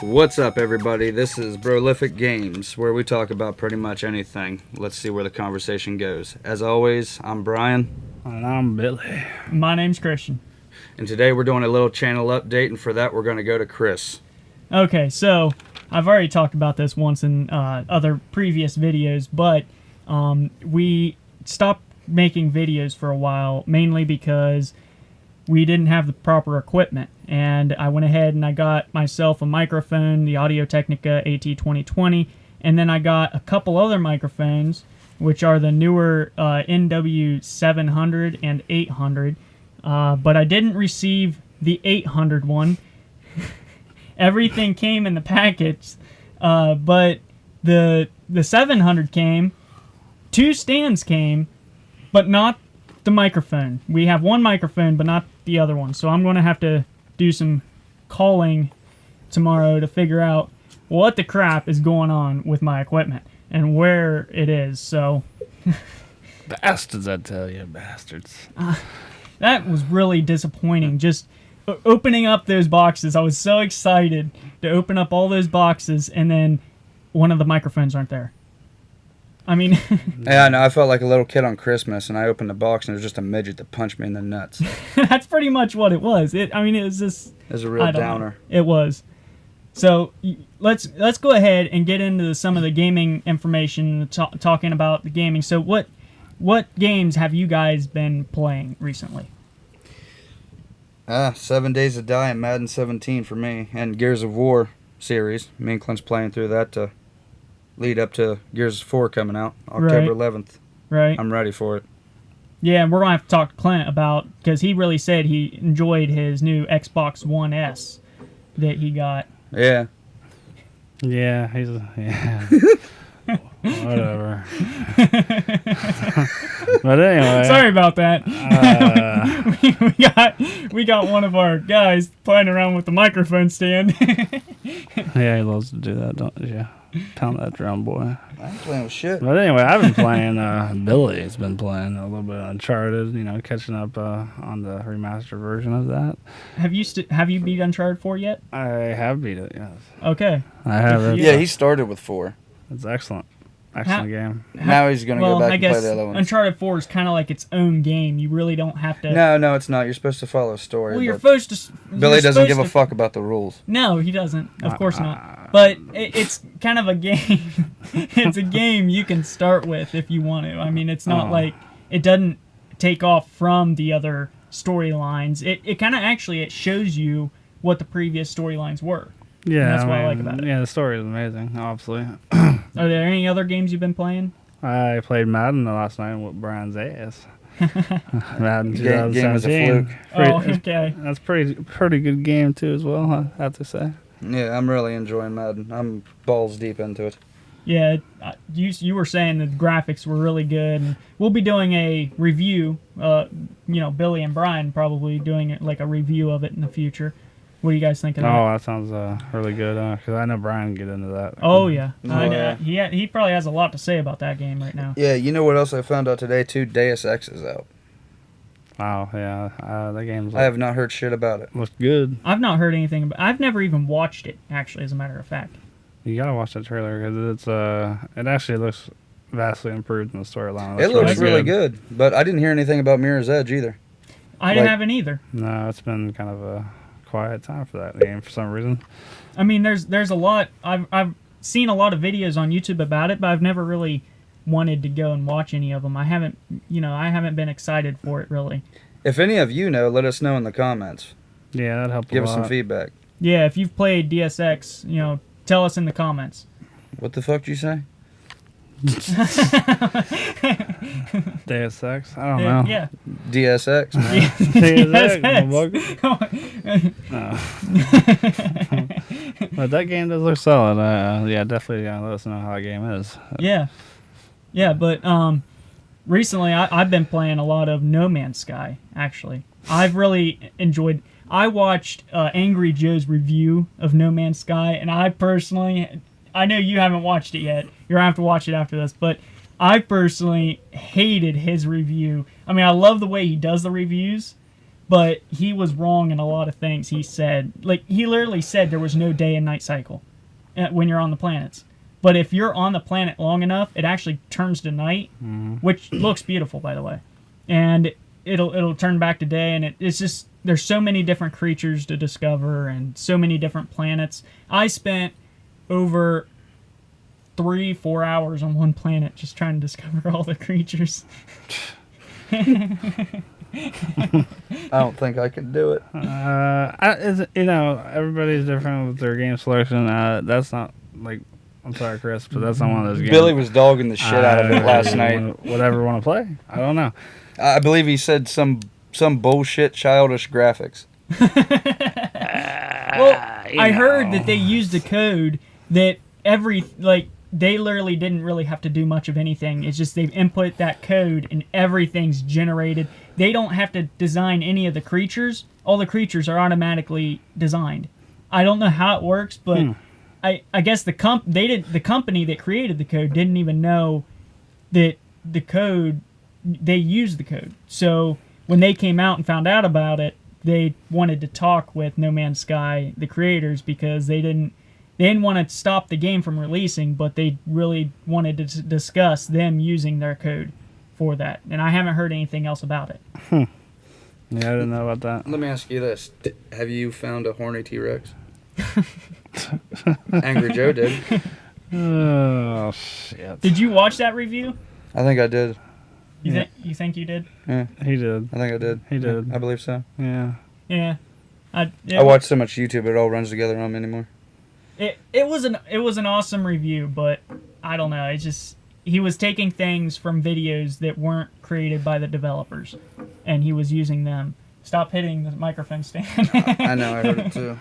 What's up, everybody? This is BrolificGames, where we talk about pretty much anything. Let's see where the conversation goes. As always, I'm Bryan. And I'm Billy. My name's Christian. And today we're doing a little channel update, and for that we're going to go to Chris. Okay, so I've already talked about this once in other previous videos, but we stopped making videos for a while, mainly because we didn't have the proper equipment. And I went ahead and I got myself a microphone, the Audio-Technica AT2020, and then I got a couple other microphones, which are the newer NW700 and 800, but I didn't receive the 800 one. Everything came in the package, but the 700 came, 2 stands came, but not the microphone. We have one microphone, but not the other one, so I'm going to have to do some calling tomorrow to figure out what the crap is going on with my equipment and where it is. So Bastards, I tell you, bastards. that was really disappointing. Just opening up those boxes, I was so excited to open up all those boxes, and then one of the microphones aren't there. I mean, Yeah, I know. I felt like a little kid on Christmas, and I opened the box, and there was just a midget that punched me in the nuts. that's pretty much what it was. It was just... It was a real downer. It was. So let's go ahead and get into some of the gaming information, talking about the gaming. So what games have you guys been playing recently? 7 Days to Die and Madden 17 for me, and Gears of War series. Me and Clint's playing through that to lead up to Gears 4 coming out October 11th. Right. I'm ready for it. Yeah, and we're going to have to talk to Clint about, because he really said he enjoyed his new Xbox One S that he got. Yeah. Yeah, whatever. But anyway. Sorry about that. we got one of our guys playing around with the microphone stand. Yeah, he loves to do that, don't you? Pound that drum, boy. I ain't playing with shit. But anyway, I've been playing, Billy's been playing a little bit of Uncharted, catching up on the remastered version of that. Have you beat Uncharted 4 yet? I have beat it, yes. Okay. I have. Yeah, he started with 4. It's excellent. Excellent game. Now he's going to go back I and guess play the other ones. Uncharted 4 is kind of like its own game. You really don't have to... No, it's not. You're supposed to follow a story. Well, you're supposed to... Billy doesn't give a fuck about the rules. No, he doesn't. Of course not. But it's kind of a game. It's a game you can start with if you want to. I mean, it's not like... It doesn't take off from the other storylines. It kind of actually... It shows you what the previous storylines were. Yeah, and that's what I like about it. Yeah, the story is amazing, obviously. Are there any other games you've been playing? I played Madden last night with Brian's ass. Madden 2017. Game was a fluke. Okay. That's pretty good game too as well, I have to say. Yeah, I'm really enjoying Madden. I'm balls deep into it. Yeah, you were saying the graphics were really good, and we'll be doing a review. Billy and Bryan probably doing it like a review of it in the future. What do you guys think of that? Oh, that sounds really good, because I know Bryan can get into that. Oh, yeah. Yeah. He probably has a lot to say about that game right now. Yeah, you know what else I found out today, too? Deus Ex is out. Wow, yeah. That game's... I have not heard shit about it. Looks good. I've not heard anything about it. I've never even watched it, actually, as a matter of fact. You gotta watch that trailer, because it actually looks vastly improved in the storyline. It looks really good, but I didn't hear anything about Mirror's Edge either. I haven't either. No, it's been kind of a quiet time for that game for some reason. I mean, there's a lot. I've seen a lot of videos on YouTube about it, but I've never really wanted to go and watch any of them. I haven't been excited for it really. If any of you know, let us know in the comments. Yeah, that'd help. Give us some feedback. Yeah, if you've played DSX, tell us in the comments. What the fuck did you say? Deus Ex? I don't know. Yeah. DSX, man. But that game does look solid. Yeah, definitely let us know how that game is. Yeah. Yeah, but recently I've been playing a lot of No Man's Sky, actually. I've really enjoyed... I watched Angry Joe's review of No Man's Sky, and I personally... I know you haven't watched it yet. You're going to have to watch it after this, but I personally hated his review. I mean, I love the way he does the reviews, but he was wrong in a lot of things. He said, like, he literally said there was no day and night cycle when you're on the planets. But if you're on the planet long enough, it actually turns to night, which looks beautiful, by the way. And it'll turn back to day, and it's just, there's so many different creatures to discover and so many different planets. I spent over 3-4 hours on one planet just trying to discover all the creatures. I don't think I could do it. Everybody's different with their game selection. That's not like, I'm sorry, Chris, but that's not one of those games. Billy was dogging the shit out of it last night. Whatever want to play, I don't know. I believe he said some bullshit childish graphics. Well, I heard that they used a code that they literally didn't really have to do much of anything. It's just they've input that code and everything's generated. They don't have to design any of the creatures. All the creatures are automatically designed. I don't know how it works, but I guess the company that created the code didn't even know that they used the code. So when they came out and found out about it, they wanted to talk with No Man's Sky, the creators, because they didn't want to stop the game from releasing, but they really wanted to discuss them using their code for that. And I haven't heard anything else about it. Yeah, I didn't know about that. Let me ask you this. Have you found a horny T-Rex? Angry Joe did. Oh, shit. Did you watch that review? I think I did. You think you did? Yeah, He did. I think I did. He did. I believe so. Yeah. Yeah. I watch so much YouTube, it all runs together on me anymore. It was an awesome review, but I don't know. It's just he was taking things from videos that weren't created by the developers, and he was using them. Stop hitting the microphone stand. I know, I heard it too.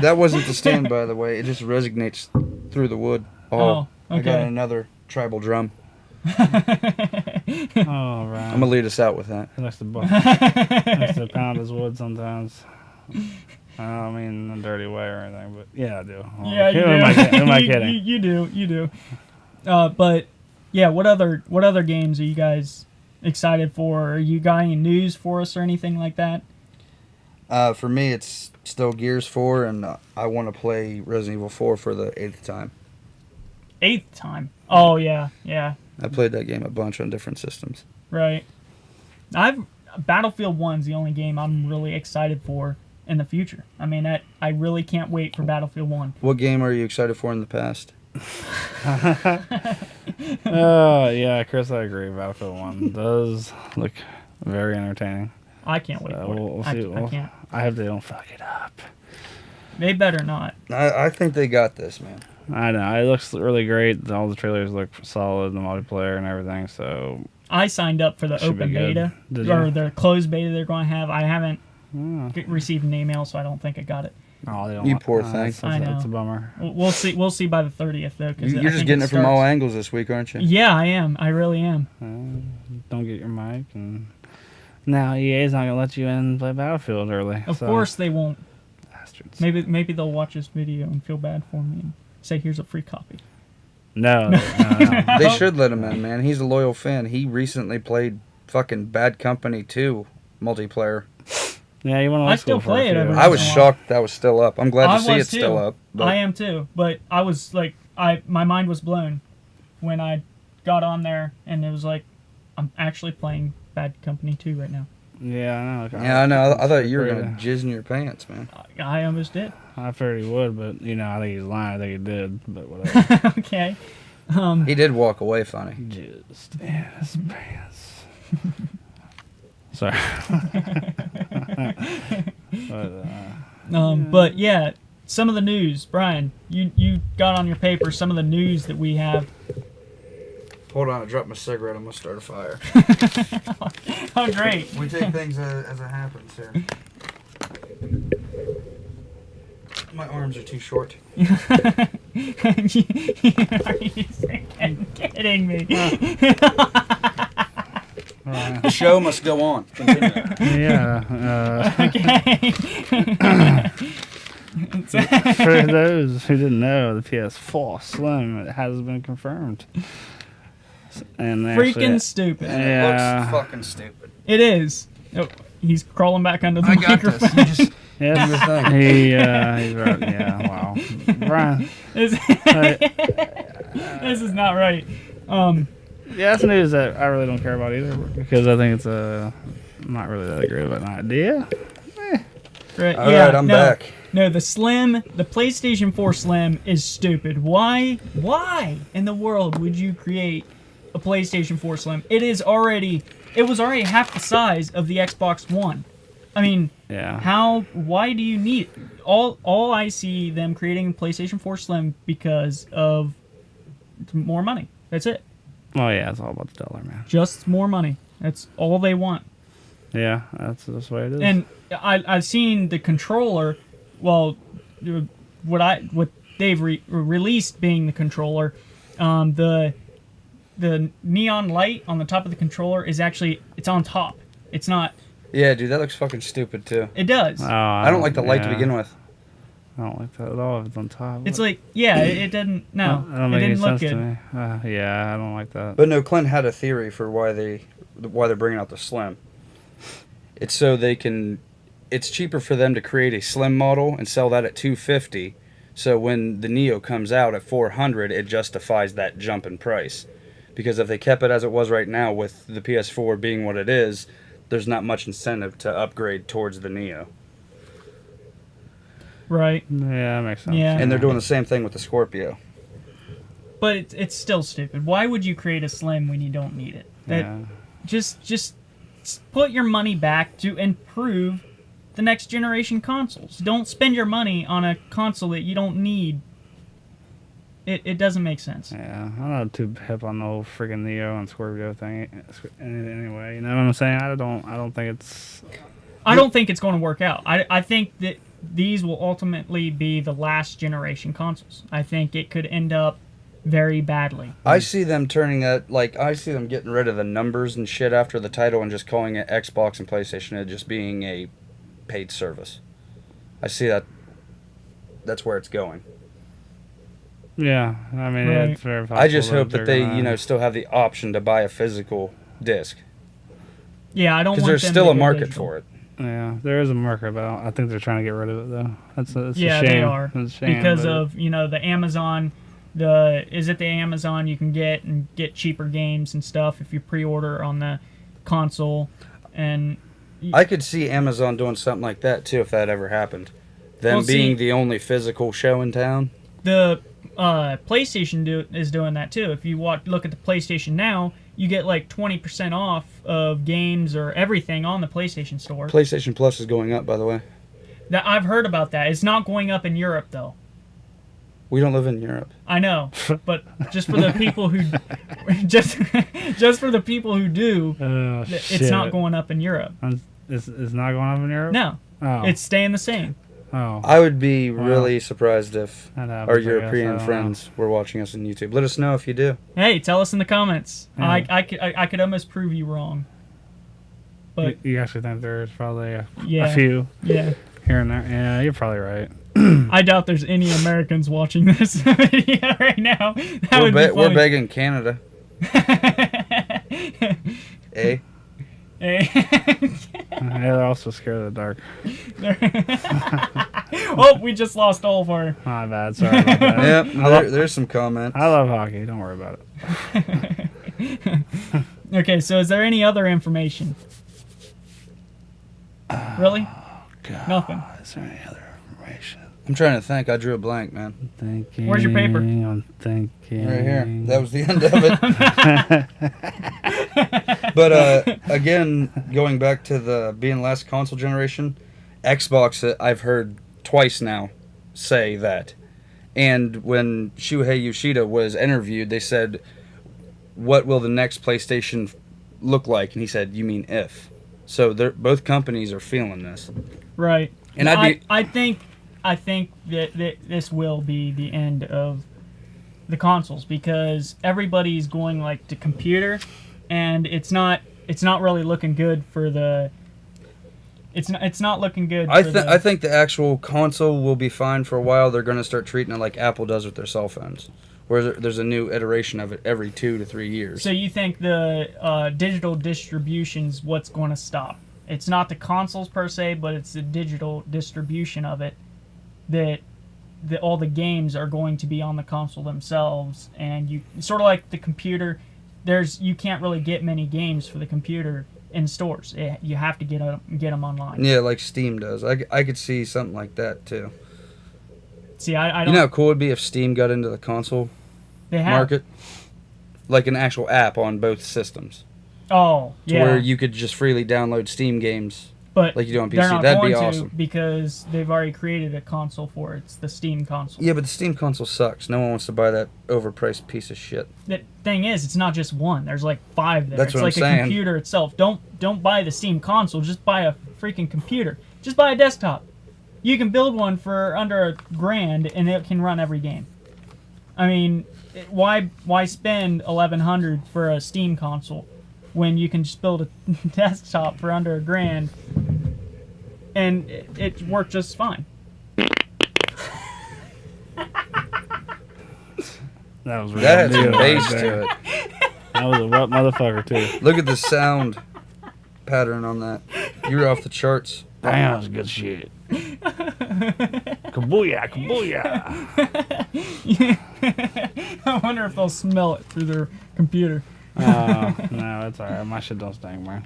That wasn't the stand, by the way. It just resonates through the wood. Oh, okay. I got another tribal drum. Oh, right. I'm gonna lead us out with that. He likes to pound his wood sometimes. I don't mean in a dirty way or anything, but yeah, I do. Yeah, you do. Who am I kidding? You do. But yeah, what other games are you guys excited for? Are you got any news for us or anything like that? For me, it's still Gears 4, and I want to play Resident Evil 4 for the 8th time. 8th time? Oh, yeah. I played that game a bunch on different systems. Right. Battlefield 1's the only game I'm really excited for in the future. I mean, I really can't wait for Battlefield 1. What game are you excited for in the past? Oh, yeah, Chris, I agree. Battlefield 1 does look very entertaining. I can't wait for we'll it. see. I can't. I hope they don't fuck it up. They better not. I think they got this, man. I know. It looks really great. All the trailers look solid, the multiplayer and everything, so... I signed up for the Should be open good. beta, Did or you? the closed beta they're going to have. I haven't received an email, so I don't think I got it. Oh, they don't You want- poor thing. I know. It's a bummer. We'll see. We'll see by the 30th, though. You're just getting it from all angles this week, aren't you? Yeah, I am. I really am. Don't get your mic, and now EA's not gonna let you in and play Battlefield early. Of course they won't. Bastards. Maybe they'll watch this video and feel bad for me and say, "Here's a free copy." No. They should let him in, man. He's a loyal fan. He recently played fucking Bad Company 2 multiplayer. Yeah, you want to. I still play it every I was once in a while. shocked that was still up. I'm glad I to see was it's still too. up. But I am too, but I was like, my mind was blown when I got on there, and it was like, I'm actually playing Bad Company 2 right now. Yeah, I know. yeah, I know. I thought you were gonna jizz in your pants, man. I almost did. I figured he would, but I think he's lying. I think he did, but whatever. Okay. He did walk away funny. Just in his pants. Sorry. But yeah, some of the news, Brian. You got on your paper some of the news that we have. Hold on, I dropped my cigarette. I'm gonna start a fire. Oh, great. We take things as it happens here. My arms are too short. Are you kidding me? The show must go on. Continue. Yeah. Okay. For those who didn't know, the PS4 Slim has been confirmed. And Freaking stupid. And Yeah. it looks fucking stupid. It is. Oh, he's crawling back under the I got microphone. this. You just Yeah, do your thing. he's right. Yeah, wow. Bryan. This, this is not right. Yeah, that's news that I really don't care about either because I think it's not really that great of an idea. Right, All right, I'm back. No, the PlayStation 4 Slim is stupid. Why in the world would you create a PlayStation 4 Slim? It was already half the size of the Xbox One. I mean, Yeah. why do you need it? All I see them creating a PlayStation 4 Slim because of more money. That's it. Oh yeah, it's all about the dollar, man. Just more money. That's all they want. Yeah, that's the way it is. And I've seen the controller. Well, what they've released being the controller, the neon light on the top of the controller is actually it's on top. It's not. Yeah, dude, that looks fucking stupid too. It does. Oh, I don't like the light to begin with. I don't like that at all. If it's on top. It's like it didn't. No, That don't it make any didn't look sense to good. me. Yeah, I don't like that. But no, Clint had a theory for why they're bringing out the Slim. It's so they can. It's cheaper for them to create a Slim model and sell that at $250. So when the Neo comes out at $400, it justifies that jump in price. Because if they kept it as it was right now, with the PS4 being what it is, there's not much incentive to upgrade towards the Neo. Right. Yeah, that makes sense. Yeah. And they're doing the same thing with the Scorpio. But it's still stupid. Why would you create a Slim when you don't need it? Yeah. Just put your money back to improve the next generation consoles. Don't spend your money on a console that you don't need. It doesn't make sense. Yeah, I'm not too hip on the whole freaking Neo and Scorpio thing. Anyway, you know what I'm saying? I don't think it's. I don't think it's going to work out. I think that these will ultimately be the last generation consoles. I think it could end up very badly. I see them turning that, I see them getting rid of the numbers and shit after the title and just calling it Xbox and PlayStation and just being a paid service. I see that. That's where it's going. Yeah, I mean, Right. it's very possible. I just hope that they're they, gonna- still have the option to buy a physical disc. Yeah, I don't want Because there's them still to a go market digital. for it. Yeah, there is a market, but I think they're trying to get rid of it though. That's a Yeah, shame. they are It's a shame, because but- of the Amazon. The Amazon you can get cheaper games and stuff if you pre-order on the console, and I could see Amazon doing something like that too if that ever happened. Them Well, see- being the only physical show in town. the PlayStation is doing that too. If you look at the PlayStation Now, you get like 20% off of games or everything on the PlayStation Store. PlayStation Plus is going up, by the way. That I've heard about that. It's not going up in Europe though. We don't live in Europe. I know, but just for the people who just for the people who do, Oh, it's not going up in Europe. It's not going up in Europe. No, Oh. it's staying the same. Oh. I would be really surprised if That happens, our I guess. I European don't know. friends were watching us on YouTube. Let us know if you do. Hey, tell us in the comments. Yeah. I could almost prove you wrong. But You actually think there's probably a Yeah. few yeah, here and there? Yeah, you're probably right. I doubt there's any Americans watching this video right now. That would be We're funny. begging Canada. Eh? They're also scared of the dark. Oh, we just lost all of our. My bad. Sorry about that. Yep, there's some comments. I love hockey. Don't worry about it. Okay, so is there any other information? Really? God, Nothing. Is there any other information? I'm trying to think. I drew a blank, man. Thinking. Where's your paper? I'm thinking. Right here. That was the end of it. But again, going back to the being last console generation, Xbox, I've heard twice now say that. And when Shuhei Yoshida was interviewed, they said, "What will the next PlayStation look like?" And he said, "You mean if?" So both companies are feeling this. Right. And I think that this will be the end of the consoles because everybody's going like to computer, and it's not really looking good for the. It's not looking good. I think the actual console will be fine for a while. They're going to start treating it like Apple does with their cell phones, where there's a new iteration of it every 2 to 3 years. So you think the digital distribution's what's going to stop? it's not the consoles per se, but it's the digital distribution of it, that all the games are going to be on the console themselves, and you sort of like the computer. You can't really get many games for the computer in stores. You have to get them online. Yeah, like Steam does. I could see something like that too. See, I don't. You know how cool it'd be if Steam got into the console market, like an actual app on both systems. Oh, to yeah. where you could just freely download Steam games, but like you do on they're PC. not That'd going be to awesome. because they've already created a console for it. It's the Steam console. Yeah, but the Steam console sucks. No one wants to buy that overpriced piece of shit. The thing is, it's not just one. There's like 5 there. That's it's what like I'm a saying. computer itself. Don't buy the Steam console. Just buy a freaking computer. Just buy a desktop. You can build one for under $1,000 and it can run every game. I mean, why spend $1,100 for a Steam console when you can just build a desktop for under $1,000 and it worked just fine? That was real That had some deal bass right there. to it. That was a rough motherfucker too. Look at the sound pattern on that. You were off the charts. Damn, that was good shit. Kabooyah, kabooyah. I wonder if they'll smell it through their computer. No, that's alright. My shit don't stink, man.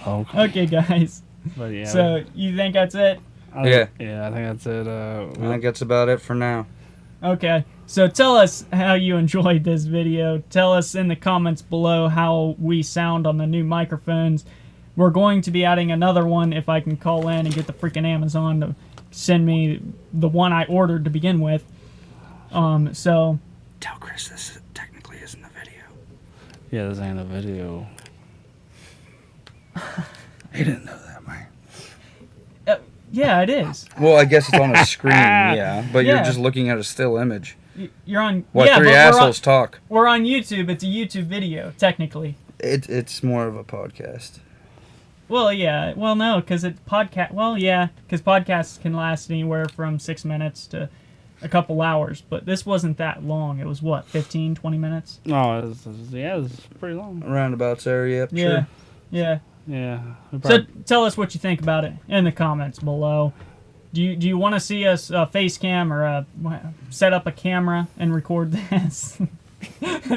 Okay, guys. But yeah. So, you think that's it? Yeah. Yeah, I think that's it. I think that's about it for now. Okay. So, tell us how you enjoyed this video. Tell us in the comments below how we sound on the new microphones. We're going to be adding another one if I can call in and get the freaking Amazon to send me the one I ordered to begin with. So... Tell Chris this technically isn't a video. Yeah, this ain't a video. He didn't know that, man. Yeah, it is. Well, I guess it's on a screen, yeah. But Yeah. you're just looking at a still image. You're on... Why yeah, three but assholes talk? we're on YouTube. It's a YouTube video, technically. It's more of a podcast. Well, yeah. Well, no, because because podcasts can last anywhere from 6 minutes to a couple hours. But this wasn't that long. It was, what, 15, 20 minutes? No, it's pretty long. Roundabouts area, yep, Yeah. sure. Yeah. Yeah. So tell us what you think about it in the comments below. Do you want to see us face cam or set up a camera and record this?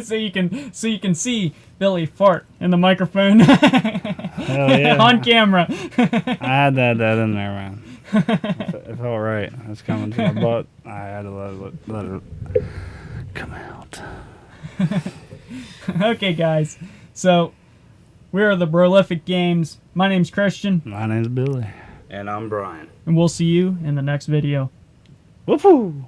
so you can see Billy fart in the microphone Hell yeah. on camera. I had that in there, man. It felt right. It's coming to my butt. I had to let it come out. Okay, guys. So we're the BrolificGames. My name's Christian, My name's Billy. And I'm Bryan. and we'll see you in the next video. Whoopoo!